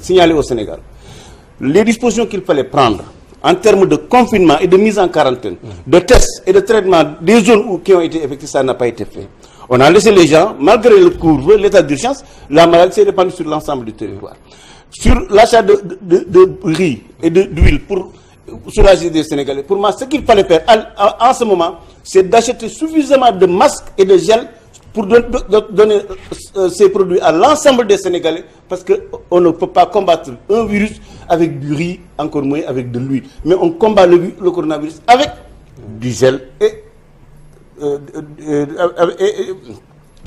signalé au Sénégal les dispositions qu'il fallait prendre en termes de confinement et de mise en quarantaine, de tests et de traitement des zones qui ont été effectuées, ça n'a pas été fait. On a laissé les gens, malgré le couvre-feu, l'état d'urgence, la maladie s'est répandue sur l'ensemble du territoire. Sur l'achat de riz et d'huile pour soulager des Sénégalais, pour moi, ce qu'il fallait faire en ce moment, c'est d'acheter suffisamment de masques et de gel pour donner ces produits à l'ensemble des Sénégalais, parce qu'on ne peut pas combattre un virus avec du riz, encore moins avec de l'huile. Mais on combat le coronavirus avec du gel et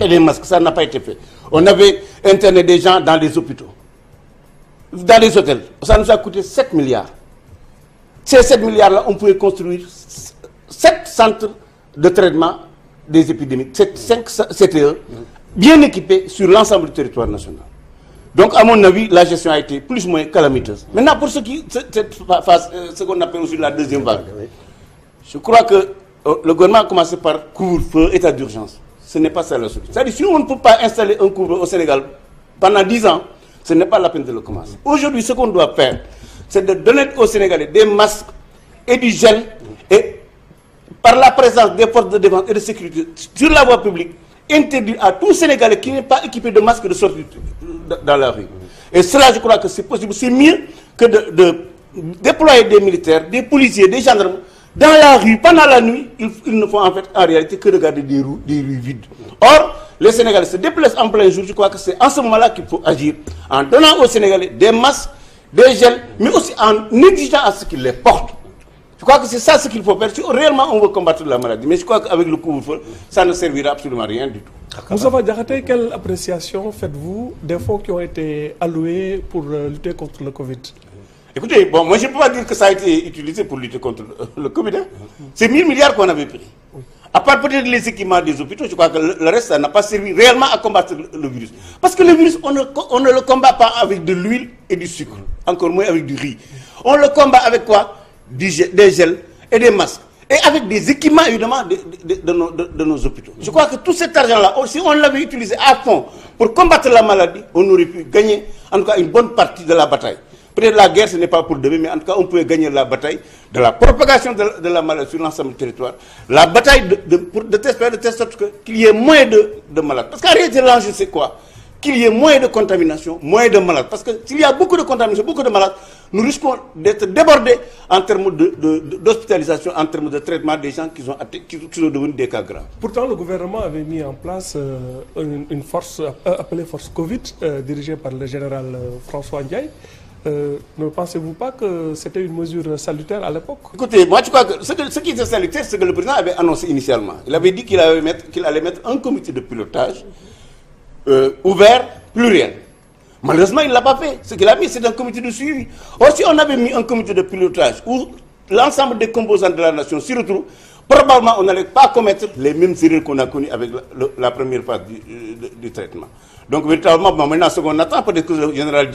des masques. Ça n'a pas été fait. On avait interné des gens dans les hôpitaux, dans les hôtels. Ça nous a coûté 7 milliards. Ces 7 milliards-là, on pouvait construire 7 centres de traitement des épidémies, 5 CTE, bien équipés sur l'ensemble du territoire national. Donc, à mon avis, la gestion a été plus ou moins calamiteuse. Maintenant, pour ce qu'on appelle aussi la deuxième vague, je crois que le gouvernement a commencé par couvre-feu, état d'urgence. Ce n'est pas ça la solution. C'est-à-dire, si on ne peut pas installer un couvre-feu au Sénégal pendant 10 ans, ce n'est pas la peine de le commencer. Aujourd'hui, ce qu'on doit faire, c'est de donner aux Sénégalais des masques et du gel, et par la présence des forces de défense et de sécurité sur la voie publique, interdire à tout Sénégalais qui n'est pas équipé de masques de sortir dans la rue. Et cela, je crois que c'est possible. C'est mieux que de déployer des militaires, des policiers, des gendarmes dans la rue pendant la nuit. Ils ne font en fait en réalité que regarder des rues vides. Or, les Sénégalais se déplacent en plein jour. Je crois que c'est en ce moment-là qu'il faut agir, en donnant aux Sénégalais des masques, des gels, mais aussi en exigeant à ce qu'ils les portent. Je crois que c'est ça ce qu'il faut faire si réellement on veut combattre la maladie. Mais je crois qu'avec le couvre-feu, ça ne servira absolument à rien du tout. Moustapha Diakhaté, quelle appréciation faites-vous des fonds qui ont été alloués pour lutter contre le Covid? Écoutez, bon, moi je ne peux pas dire que ça a été utilisé pour lutter contre le Covid. Hein. C'est 1000 milliards qu'on avait pris. À part peut-être les équipements des hôpitaux, je crois que le reste, ça n'a pas servi réellement à combattre le virus. Parce que le virus, on ne le combat pas avec de l'huile et du sucre, encore moins avec du riz. On le combat avec quoi? Des gels et des masques. Et avec des équipements, évidemment, de nos hôpitaux. Je crois que tout cet argent-là, si on l'avait utilisé à fond pour combattre la maladie, on aurait pu gagner, en tout cas, une bonne partie de la bataille. Peut-être la guerre, ce n'est pas pour demain, mais en tout cas, on pouvait gagner la bataille de la propagation de la maladie sur l'ensemble du territoire. La bataille de telle sorte qu'il y ait moins de malades. Parce qu'en réalité, l'enjeu, c'est quoi? Qu'il y ait moins de contamination, moins de malades. Parce que s'il y a beaucoup de contamination, beaucoup de malades, nous risquons d'être débordés en termes d'hospitalisation, en termes de traitement des gens qui sont devenus des cas graves. Pourtant, le gouvernement avait mis en place une force appelée Force Covid, dirigée par le général François Ndiaye. Ne pensez-vous pas que c'était une mesure salutaire à l'époque? Écoutez, moi je crois que ce qui était salutaire, c'est que le président avait annoncé initialement. Il avait dit qu'il allait mettre un comité de pilotage ouvert, pluriel. Malheureusement, il ne l'a pas fait. Ce qu'il a mis, c'est un comité de suivi. Or, si on avait mis un comité de pilotage où l'ensemble des composants de la nation s'y retrouvent, probablement on n'allait pas commettre les mêmes erreurs qu'on a connues avec la première phase du traitement. Donc, véritablement, maintenant, ce qu'on attend, peut-être que le général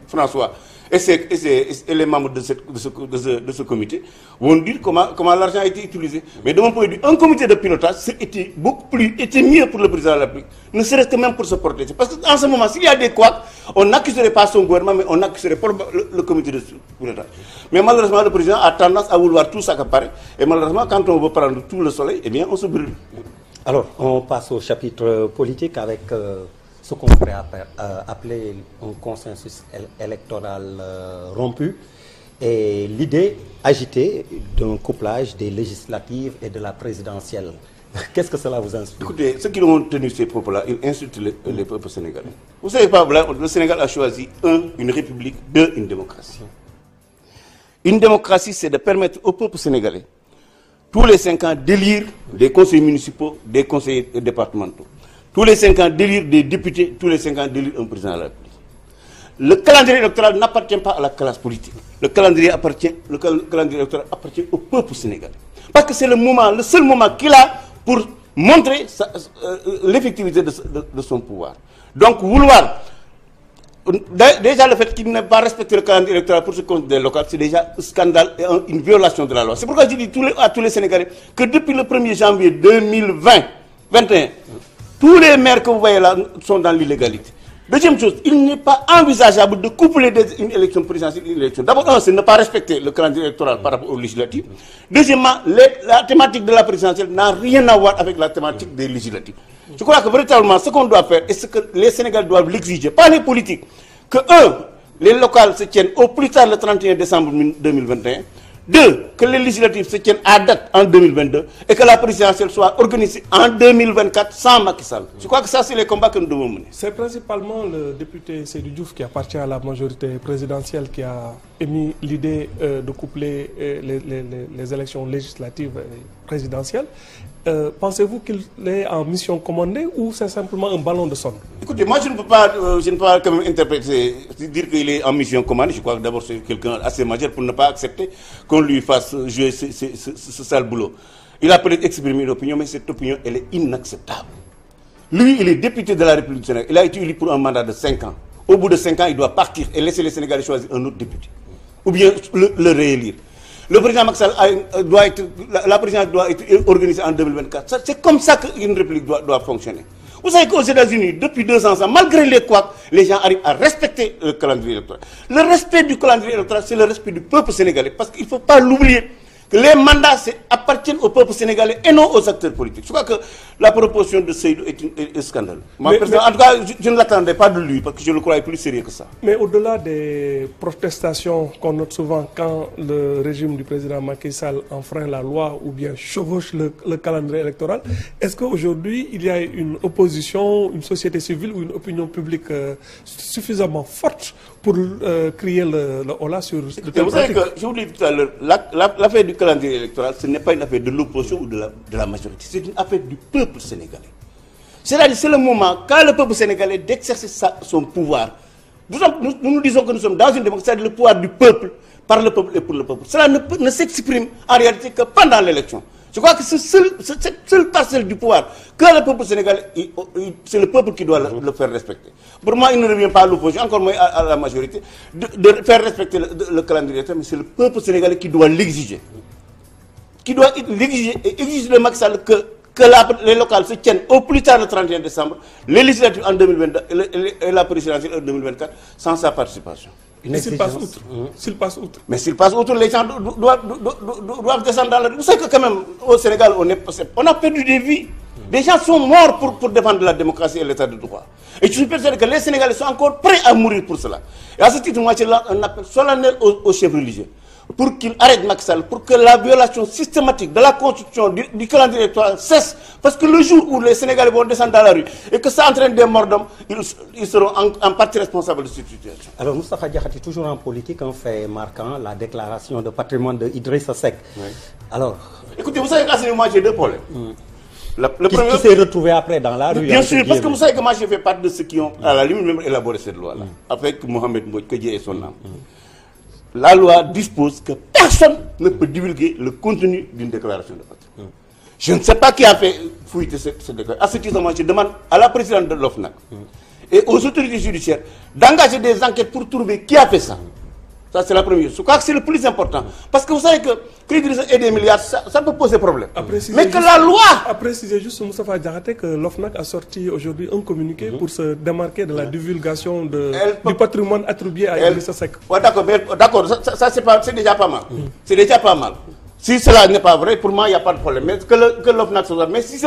François et les membres de ce comité vont dire comment l'argent a été utilisé. Mais de mon point de vue, un comité de pilotage était mieux pour le président de la République, ne serait-ce que même pour se protéger. Parce qu'en ce moment, s'il y a des couacs, on n'accuserait pas son gouvernement, mais on accuserait le comité de pilotage. Mais malheureusement, le président a tendance à vouloir tout s'accaparer. Et malheureusement, quand on veut prendre tout le soleil, eh bien, on se brûle. Alors, on passe au chapitre politique avec ce qu'on pourrait appeler un consensus électoral rompu et l'idée agitée d'un couplage des législatives et de la présidentielle. Qu'est-ce que cela vous inspire? Écoutez, ceux qui ont tenu ces propos-là, ils insultent les peuples sénégalais. Vous savez pas, le Sénégal a choisi, une république, une démocratie. Une démocratie, c'est de permettre au peuple sénégalais, tous les 5 ans, d'élire des conseillers municipaux, des conseillers départementaux. Tous les 5 ans, d'élire des députés, tous les 5 ans, d'élire un président de la République. Le calendrier électoral n'appartient pas à la classe politique. Le calendrier électoral appartient au peuple sénégalais. Parce que c'est le seul moment qu'il a pour montrer l'effectivité de son pouvoir. Donc, vouloir... Déjà, le fait qu'il n'ait pas respecté le calendrier électoral pour ce compte des locales, c'est déjà un scandale et une violation de la loi. C'est pourquoi je dis à tous les Sénégalais que depuis le 1er janvier 2021, tous les maires que vous voyez là sont dans l'illégalité. Deuxième chose, il n'est pas envisageable de coupler une élection présidentielle et une élection. D'abord, c'est ne pas respecter le calendrier électoral par rapport aux législatives. Deuxièmement, la thématique de la présidentielle n'a rien à voir avec la thématique des législatives. Je crois que véritablement, ce qu'on doit faire et ce que les Sénégalais doivent l'exiger, pas les politiques, que les locales se tiennent au plus tard le 31 décembre 2021. 2, que les législatives se tiennent à date en 2022 et que la présidentielle soit organisée en 2024 sans Macky Sall. Je crois que ça, c'est les combats que nous devons mener. C'est principalement le député Seydou Diouf qui appartient à la majorité présidentielle qui a émis l'idée de coupler les élections législatives et présidentielles. Pensez-vous qu'il est en mission commandée ou c'est simplement un ballon de sonde? Écoutez, moi je ne peux pas quand même interpréter, dire qu'il est en mission commandée. Je crois que d'abord c'est quelqu'un assez majeur pour ne pas accepter qu'on lui fasse jouer ce sale boulot. Il a peut-être exprimé une opinion, mais cette opinion, elle est inacceptable. Lui, il est député de la République du Sénégal. Il a été élu pour un mandat de 5 ans. Au bout de 5 ans, il doit partir et laisser les Sénégalais choisir un autre député. Ou bien le réélire. Le président Macky Sall la présidence doit être organisée en 2024. C'est comme ça qu'une république doit fonctionner. Vous savez qu'aux États-Unis, depuis 200 ans, malgré les couacs, les gens arrivent à respecter le calendrier électoral. Le respect du calendrier électoral, c'est le respect du peuple sénégalais. Parce qu'il ne faut pas l'oublier que les mandats appartiennent au peuple sénégalais et non aux acteurs politiques. Je crois que la proposition de Seydou est un scandale. En tout cas, je ne l'attendais pas de lui parce que je le croyais plus sérieux que ça. Mais au-delà des protestations qu'on note souvent quand le régime du président Macky Sall enfreint la loi ou bien chevauche le calendrier électoral, est-ce qu'aujourd'hui il y a une opposition, une société civile ou une opinion publique suffisamment forte pour crier le holà sur le thème? Vous savez que, je vous l'ai dit tout à l'heure, l'affaire du calendrier électoral, ce n'est pas une affaire de l'opposition ou de la majorité, c'est une affaire du peuple sénégalais. C'est-à-dire, c'est le moment, quand le peuple sénégalais d'exercer son pouvoir, nous disons que nous sommes dans une démocratie, c'est-à-dire le pouvoir du peuple, par le peuple et pour le peuple. Cela ne s'exprime en réalité que pendant l'élection. Je crois que cette seule parcelle du pouvoir que le peuple sénégalais, c'est le peuple qui doit le faire respecter. Pour moi, il ne revient pas à l'opposition, encore moins à la majorité, de faire respecter le calendrier, mais c'est le peuple sénégalais qui doit l'exiger. Qui doit l'exiger et exiger de Macky Sall que les locales se tiennent au plus tard le 31 décembre, les législatives en 2022 et la présidentielle en 2024 sans sa participation. S'il passe outre. S'il passe outre. Mais s'il passe outre, les gens doivent descendre dans la rue. Vous savez que quand même, au Sénégal, on a perdu des vies. Des gens sont morts pour défendre la démocratie et l'état de droit. Et je suis persuadé que les Sénégalais sont encore prêts à mourir pour cela. Et à ce titre, moi, je lance un appel solennel aux chefs religieux pour qu'ils arrêtent Macky Sall, pour que la violation systématique de la constitution du calendrier électoral cesse. Parce que le jour où les Sénégalais vont descendre dans la rue et que ça entraîne des morts d'hommes, ils seront en partie responsables de cette situation. Alors Moustapha Diakhaté, toujours en politique, un fait marquant, la déclaration de patrimoine de Idrissa Seck. Oui. Alors, écoutez, vous savez qu'à ce moment, j'ai deux problèmes. Qui s'est retrouvé après dans la rue. Bien sûr, parce que vous savez que moi, j'ai fait partie de ceux qui ont, à la limite, même élaboré cette loi-là, avec Mohamed Mbodj, que Dieu ait son âme. La loi dispose que personne ne peut divulguer le contenu d'une déclaration de patrimoine. Je ne sais pas qui a fait fuiter cette déclaration. À ce titre, moi, je demande à la présidente de l'OFNAC et aux autorités judiciaires d'engager des enquêtes pour trouver qui a fait ça. Ça, c'est la première chose. Je crois que c'est le plus important. Parce que vous savez que Idrissa ait des milliards, ça peut poser problème. Mais que la loi... A précisé juste Moustapha Diakhaté que l'OFNAC a sorti aujourd'hui un communiqué pour se démarquer de la divulgation du patrimoine attribué à Idrissa Seck. Ouais, d'accord, ça c'est déjà pas mal. C'est déjà pas mal. Si cela n'est pas vrai, pour moi, il n'y a pas de problème. Mais que l'OFNAC se soit... Mais si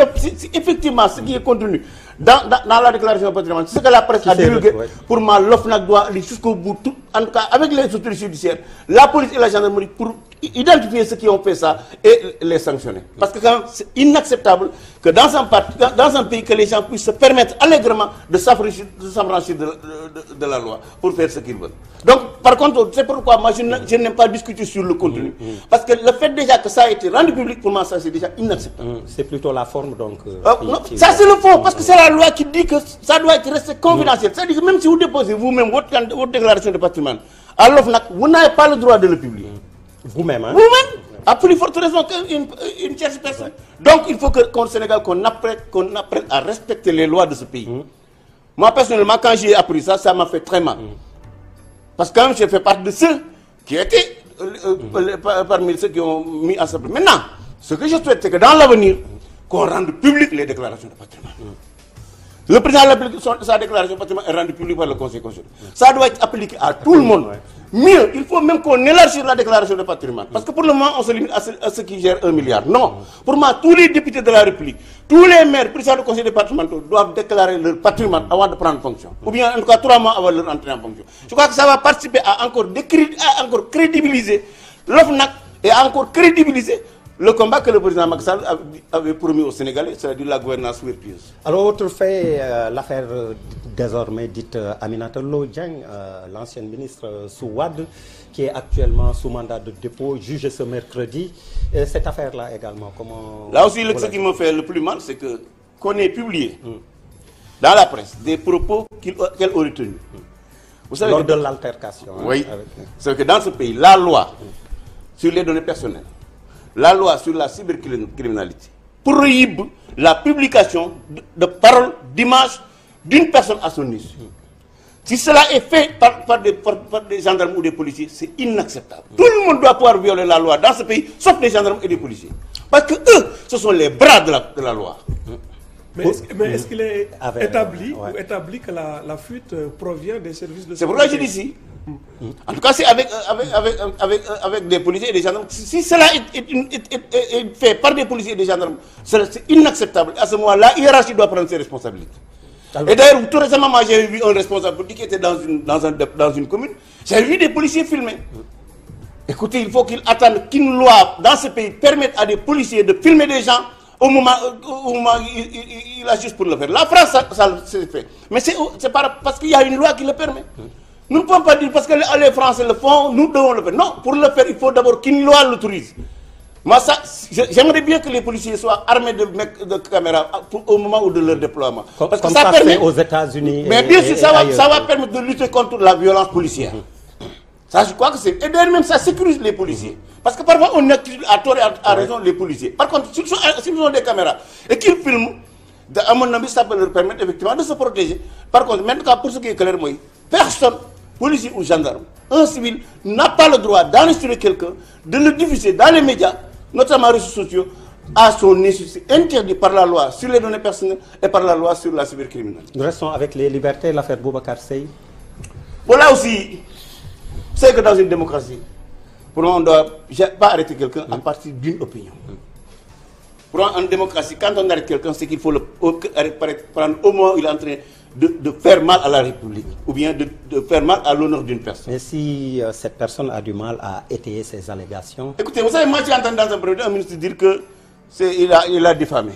effectivement ce qui est contenu dans la déclaration de patrimoine, c'est ce que la presse a divulgué, pour moi, l'OFNAC doit aller jusqu'au bout, en tout cas avec les autorités judiciaires, la police et la gendarmerie, pour identifier ceux qui ont fait ça et les sanctionner. Parce que quand même, c'est inacceptable que dans un pays, que les gens puissent se permettre allègrement de s'affranchir de la loi pour faire ce qu'ils veulent. Donc, par contre, c'est pourquoi moi, je n'aime pas discuter sur le contenu. Parce que le fait déjà que ça a été rendu public, pour moi, ça c'est déjà inacceptable. C'est plutôt la forme, donc... non, ça c'est le fond, parce que c'est la loi qui dit que ça doit être resté confidentiel. C'est-à-dire que même si vous déposez vous-même votre déclaration de patrimoine à l'OFNAC, vous n'avez pas le droit de le publier. Vous-même, hein? Vous-même, à plus forte raison qu'une tierce personne. Donc il faut qu'au Sénégal, qu'on apprenne à respecter les lois de ce pays. Moi, personnellement, quand j'ai appris ça, ça m'a fait très mal. Parce que quand même, j'ai fait partie de ceux qui étaient parmi ceux qui ont mis en place. Maintenant, ce que je souhaite, c'est que dans l'avenir, qu'on rende public les déclarations de patrimoine. Le président de la République, sa déclaration de patrimoine est rendue publique par le Conseil constitutionnel. Ça doit être appliqué à tout le monde. Mieux, il faut même qu'on élargisse la déclaration de patrimoine. Parce que pour le moment, on se limite à ceux qui gèrent 1 milliard. Non. Pour moi, tous les députés de la République, tous les maires, présidents du conseil départemental doivent déclarer leur patrimoine avant de prendre fonction. Ou bien, en tout cas, 3 mois avant leur entrée en fonction. Je crois que ça va participer à encore crédibiliser l'OFNAC et à encore crédibiliser le combat que le président Macky Sall avait promis aux Sénégalais, c'est-à-dire la gouvernance vertueuse. Alors, autre fait, l'affaire désormais dite Aminata Lô Dieng, l'ancienne ministre sous Wade, qui est actuellement sous mandat de dépôt, jugée ce mercredi. Cette affaire-là également, comment... Là aussi, ce qui me fait le plus mal, c'est qu'on ait publié dans la presse des propos qu'elle aurait tenus. Vous savez, lors de l'altercation. Oui, c'est que dans ce pays, la loi sur les données personnelles, la loi sur la cybercriminalité prohibe la publication de paroles, d'images d'une personne à son issue. Si cela est fait par des gendarmes ou des policiers, c'est inacceptable. Tout le monde doit pouvoir violer la loi dans ce pays, sauf les gendarmes et les policiers. Parce que eux, ce sont les bras de la loi. Mais est-ce qu'il est établi que la fuite provient des services de sécurité? C'est pourquoi je dis ici. En tout cas, c'est avec des policiers et des gendarmes. Si cela est fait par des policiers et des gendarmes, c'est inacceptable. À ce moment-là, la hiérarchie doit prendre ses responsabilités. Alors, et d'ailleurs, tout récemment, moi, j'ai vu un responsable politique qui était dans une commune. J'ai vu des policiers filmer. Écoutez, il faut qu'ils attendent qu'une loi dans ce pays permette à des policiers de filmer des gens au moment où il a juste pour le faire. La France, ça s'est fait. Mais c'est parce qu'il y a une loi qui le permet. Nous ne pouvons pas dire parce que les Français le font, nous devons le faire. Non, pour le faire, il faut d'abord qu'une loi l'autorise. Moi, j'aimerais bien que les policiers soient armés de caméras au moment de leur déploiement. Parce que ça permet aux États-Unis. Mais bien sûr, ça va permettre de lutter contre la violence policière. Ça, je crois que c'est. Et d'ailleurs, même ça sécurise les policiers. Parce que parfois, on accuse à tort et à raison les policiers. Par contre, s'ils ont des caméras et qu'ils filment, à mon avis, ça peut leur permettre effectivement de se protéger. Par contre, maintenant, pour ce qui est clair, moi, personne, policier ou gendarme, un civil, n'a pas le droit d'enregistrer quelqu'un, de le diffuser dans les médias, notamment les réseaux sociaux, à son issue. C'est interdit par la loi sur les données personnelles et par la loi sur la cybercriminalité. Nous restons avec les libertés, l'affaire Boubacar Seye. Bon, là aussi, c'est que dans une démocratie, pour moi, on ne doit pas arrêter quelqu'un à partir d'une opinion. Pour moi, en démocratie, quand on arrête quelqu'un, c'est qu'il faut le prendre au moment où il est en train de faire mal à la République, ou bien de faire mal à l'honneur d'une personne. Mais si cette personne a du mal à étayer ses allégations... Écoutez, vous savez, moi j'ai entendu dans un premier temps un ministre dire qu'il a diffamé.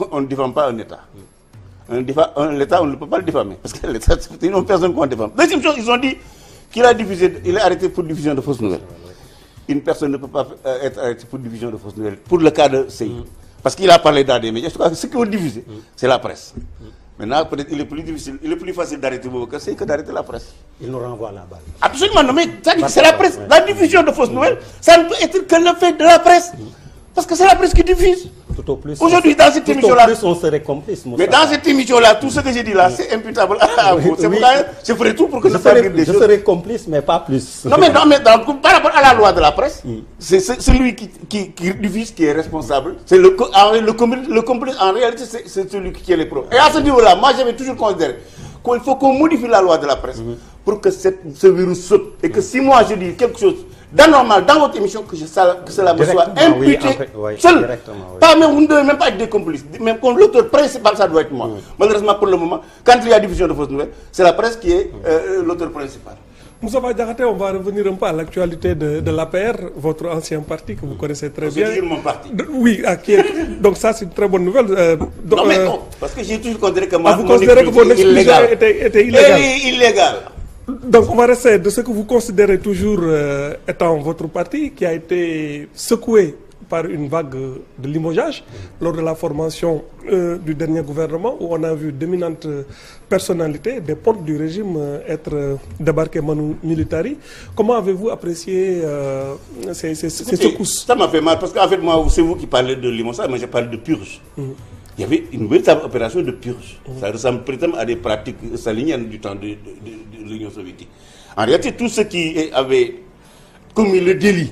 On ne diffame pas un État. L'État, on ne peut pas le diffamer, parce que l'État, c'est une personne qu'on diffame. Deuxième chose, ils ont dit qu'il a diffusé, il est arrêté pour diffusion de fausses nouvelles. Une personne ne peut pas être arrêtée pour diffusion de fausses nouvelles, pour le cas de CI. Parce qu'il a parlé dans des médias. Je crois que ce qu'ils ont diffusé, c'est la presse. Maintenant, peut-être il est plus difficile, il est plus facile d'arrêter Boubacar Seye que d'arrêter la presse. Il nous renvoie la balle. Absolument, non, mais c'est la presse. La diffusion de fausses nouvelles, ça ne peut être que le fait de la presse. Parce que c'est la presse qui diffuse. Tout au plus. Aujourd'hui, dans cette émission-là. Tout au plus, on serait complice. Mais dans cette émission-là, tout ce que j'ai dit là, c'est imputable à vous. C'est pourquoi je ferai tout pour que je serai complice, mais pas plus. Non, mais par rapport à la loi de la presse, c'est celui qui diffuse qui est responsable. C'est le complice, en réalité, c'est celui qui est les pros. Et à ce niveau-là, moi, j'avais toujours considéré qu'il faut qu'on modifie la loi de la presse pour que ce virus saute. Et que si moi, je dis quelque chose d'anormal dans votre émission, que cela me soit imputé seul. Pas même, vous ne devez même pas être des complices. Même quand l'auteur principal, ça doit être moi. Malheureusement, pour le moment, quand il y a diffusion de fausses nouvelles, c'est la presse qui est l'auteur principal. Moussa Diakhaté, on va revenir un peu à l'actualité de l'APR, votre ancien parti que vous connaissez très bien. C'est toujours mon parti. Oui, donc ça c'est une très bonne nouvelle. Non mais non, parce que j'ai toujours considéré que vous considérez que votre exclusion était illégale. Illégal. Donc on va rester de ce que vous considérez toujours étant votre parti, qui a été secoué par une vague de limogeage lors de la formation du dernier gouvernement, où on a vu d'éminentes personnalités, des portes du régime être débarquées manu militari. Comment avez-vous apprécié ces secousses? Ça m'a fait mal, parce qu'en fait, moi, c'est vous qui parlez de limogeage, moi j'ai parlé de purge. Il y avait une véritable opération de purge. Ça ressemble précisément à des pratiques staliniennes du temps de l'Union soviétique. En réalité, tous ceux qui avaient commis le délit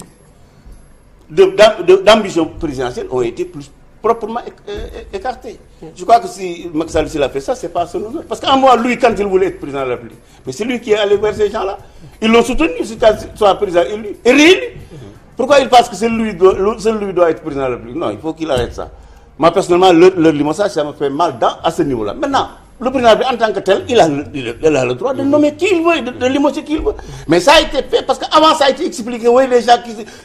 d'ambition présidentielle ont été proprement écarté. Je crois que si Macky Sall s'il a fait ça, c'est pas son honneur. Parce qu'en moi, lui, quand il voulait être président de la République, mais c'est lui qui est allé vers ces gens-là. Ils l'ont soutenu, soit président élu et réélu. Pourquoi il pense que c'est lui doit être président de la République? Non, il faut qu'il arrête ça. Moi, personnellement, leur limogeage, ça me fait mal à ce niveau-là. Maintenant, le président en tant que tel, il a le droit de nommer qui il veut, de limoger qui il veut. Mais ça a été fait parce qu'avant ça a été expliqué. Oui, les gens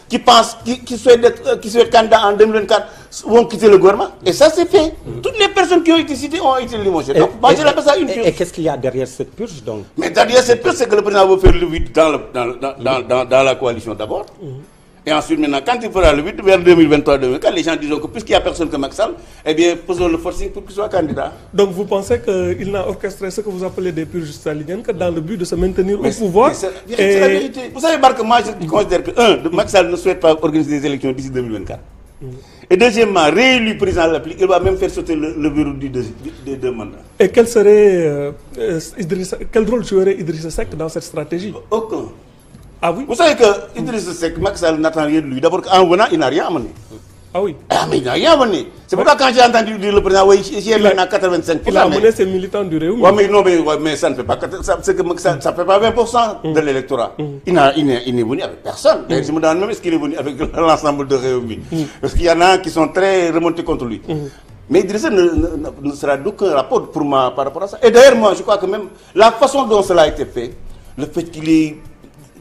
qui pensent, qui souhaitent candidats en 2024 vont quitter le gouvernement. Et ça c'est fait. Toutes les personnes qui ont été citées ont été limogées. Donc, moi, je l'appelle ça une purge. Et qu'est-ce qu'il y a derrière cette purge donc? Mais derrière cette purge, c'est que le président veut faire le vide dans la coalition d'abord. Et ensuite, maintenant, quand il fera le 8 vers 2023-2024, les gens diront que puisqu'il n'y a personne que Macky Sall, eh bien, posons le forcing pour qu'il soit candidat. Donc vous pensez qu'il n'a orchestré ce que vous appelez des purges staliniennes que dans le but de se maintenir au pouvoir? C'est la vérité. Vous savez, Marc, moi je considère que, Macky Sall ne souhaite pas organiser des élections d'ici 2024. Et deuxièmement, réélu président de la République, il va même faire sauter le verrou des deux mandats. Et quel rôle jouerait Idrissa Seck dans cette stratégie? Aucun. Ah oui? Vous savez que Idrissa Seck, Macky Sall n'attend rien de lui. D'abord, en venant, il n'a rien amené. Ah oui? Ah, mais il n'a rien amené. C'est pourquoi quand j'ai entendu dire le président, oui, il a 85%. Il a amené ses militants du Réunion. Oui, mais non, mais ça ne fait pas, ça ne fait pas 20% de l'électorat. Il n'est venu avec personne. Je me demande même est-ce qu'il est venu avec l'ensemble de Réunion. Parce qu'il y en a qui sont très remontés contre lui. Mais Idrissa ne sera d'aucun rapport pour moi par rapport à ça. Et d'ailleurs, moi, je crois que même la façon dont cela a été fait, le fait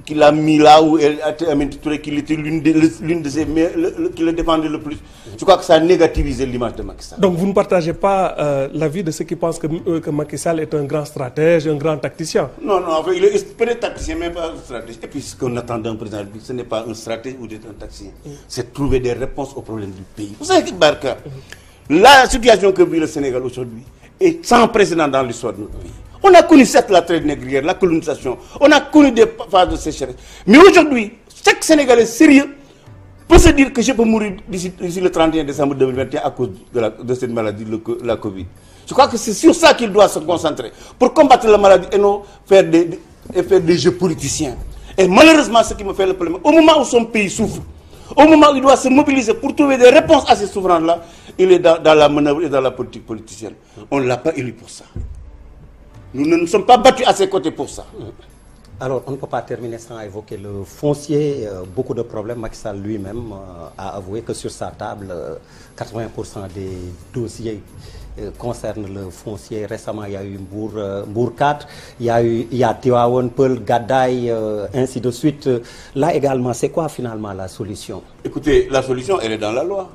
qu'il a mis là où qu'il était l'une de ses meilleures, qui le défendait le plus. Je crois que ça a négativisé l'image de Macky Sall. Donc vous ne partagez pas l'avis de ceux qui pensent que Macky Sall est un grand stratège, un grand tacticien? Non, en fait, il est peut-être tacticien, mais pas un stratège. Et puis ce qu'on attend d'un président, ce n'est pas un stratège ou d'être un tacticien. C'est trouver des réponses aux problèmes du pays. Vous savez, Barka, la situation que vit le Sénégal aujourd'hui est sans précédent dans l'histoire de notre pays. On a connu certes la traite négrière, la colonisation, on a connu des phases de sécheresse. Mais aujourd'hui, chaque Sénégalais sérieux peut se dire que je peux mourir d'ici le 31 décembre 2021 à cause de cette maladie, la Covid. Je crois que c'est sur ça qu'il doit se concentrer, pour combattre la maladie et non faire des jeux politiciens. Et malheureusement, ce qui me fait le problème, au moment où son pays souffre, au moment où il doit se mobiliser pour trouver des réponses à ces souffrances-là, il est dans la manœuvre et dans la politique politicienne. On ne l'a pas élu pour ça. Nous ne nous sommes pas battus à ses côtés pour ça. Alors, on ne peut pas terminer sans évoquer le foncier. Beaucoup de problèmes. Macky Sall lui-même a avoué que sur sa table, 80% des dossiers concernent le foncier. Récemment, il y a eu Mbour 4, il y a Tivaouane Peulh, Gadaye, ainsi de suite. Là également, c'est quoi finalement la solution? Écoutez, la solution, elle est dans la loi.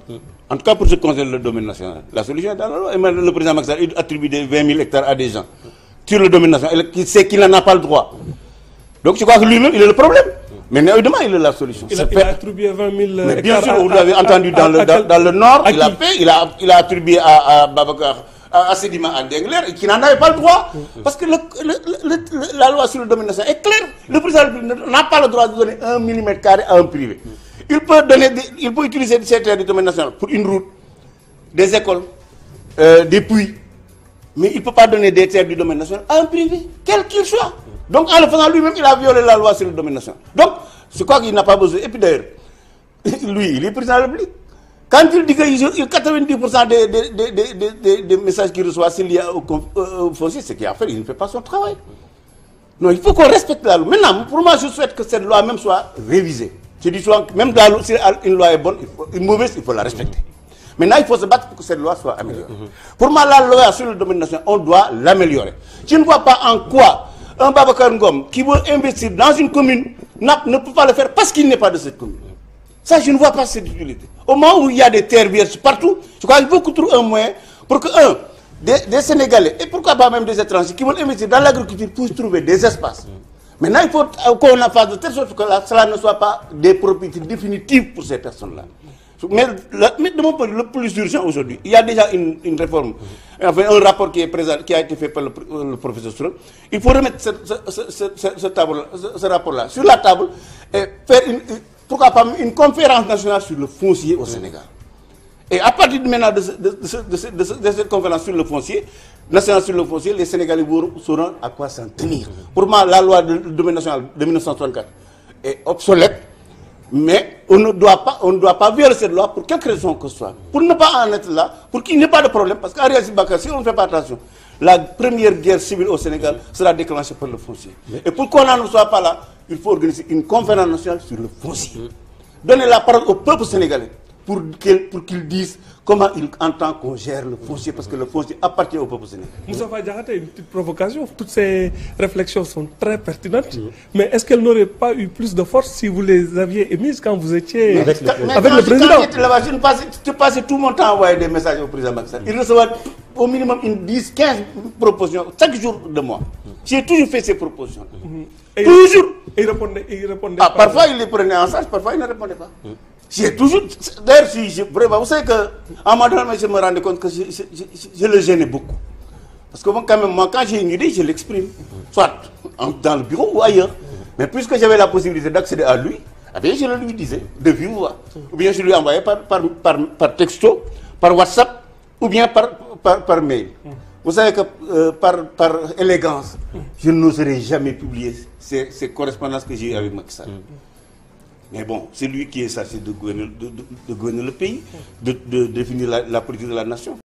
En tout cas, pour ce qui concerne le domaine national, la solution est dans la loi. Et maintenant, le président Macky Sall attribue des 20 000 hectares à des gens sur le domaine national, qui sait qu'il n'en a pas le droit. Donc je crois que lui-même, il est le problème. Mais évidemment, il est la solution. Il a attribué 20 000 hectares. Mais bien sûr, vous l'avez entendu dans le Nord, il a attribué à Babacar, à Sedima, à Dengler, qui n'en avait pas le droit. Parce que la loi sur le domaine national est claire. Le président n'a pas le droit de donner 1 mm² à un privé. Il peut utiliser ces terres du domaine national pour une route, des écoles, des puits. Mais il ne peut pas donner des terres du domaine national à un privé, quel qu'il soit. Donc en le faisant lui-même, il a violé la loi sur le domaine national. Donc, je crois qu'il n'a pas besoin. Et puis d'ailleurs, lui, il est président de la République. Quand il dit que 90% des messages qu'il reçoit, s'il y a au foncier, c'est qu'il il ne fait pas son travail. Non, il faut qu'on respecte la loi. Maintenant, pour moi, je souhaite que cette loi même soit révisée. Je dis souvent que même si une loi est bonne, une mauvaise, il faut la respecter. Maintenant, il faut se battre pour que cette loi soit améliorée. Pour moi, la loi sur le domaine national, on doit l'améliorer. Je ne vois pas en quoi un Babacar Ngom qui veut investir dans une commune ne peut pas le faire parce qu'il n'est pas de cette commune. Ça, je ne vois pas cette utilité. Au moment où il y a des terres vierges partout, je crois qu'il faut qu'on trouve un moyen pour que, des Sénégalais, et pourquoi pas même des étrangers, qui veulent investir dans l'agriculture, puissent trouver des espaces. Maintenant, il faut qu'on en fasse de telle sorte que cela ne soit pas des propriétés définitives pour ces personnes-là. Mais de mon point de vue, le plus urgent aujourd'hui, il y a déjà une réforme, enfin un rapport qui a été fait par le professeur Sourel. Il faut remettre ce rapport-là sur la table et faire pourquoi pas une conférence nationale sur le foncier au Sénégal. Et à partir de maintenant de cette conférence sur le foncier, national sur le foncier, les Sénégalais sauront à quoi s'en tenir. Pour moi, la loi du domaine national de 1964 est obsolète. Mais on ne doit pas violer cette loi pour quelque raison que ce soit. Pour ne pas en être là, pour qu'il n'y ait pas de problème, parce qu'Ariel Sibaka, si on ne fait pas attention, la première guerre civile au Sénégal sera déclenchée par le foncier. Et pour qu'on n'en soit pas là, il faut organiser une conférence nationale sur le foncier. Donner la parole au peuple sénégalais pour qu'il dise comment il entend qu'on gère le foncier, parce que le foncier appartient au peuple sénégalais. Moustapha Diakhaté, une petite provocation. Toutes ces réflexions sont très pertinentes, mais est-ce qu'elles n'auraient pas eu plus de force si vous les aviez émises quand vous étiez avec le président? Quand j'étais là-bas, je passais tout mon temps à envoyer des messages au président Macky Sall. Il recevait au minimum une 10-15 propositions chaque jour de moi. J'ai toujours fait ces propositions. Toujours. Et il répondait pas. Parfois, il les prenait en charge, parfois, il ne répondait pas. J'ai toujours... D'ailleurs, vous savez qu'à un moment donné, je me rendais compte que je le gênais beaucoup. Parce que moi, quand j'ai une idée, je l'exprime. Soit dans le bureau ou ailleurs. Mais puisque j'avais la possibilité d'accéder à lui, eh bien, je le lui disais de vive voix. Ou bien je lui envoyais par texto, par WhatsApp, ou bien par mail. Vous savez que par élégance, je n'oserais jamais publier ces correspondances que j'ai eues avec Macky Sall. Mais bon, c'est lui qui est chargé de gouverner le pays, de définir la politique de la nation.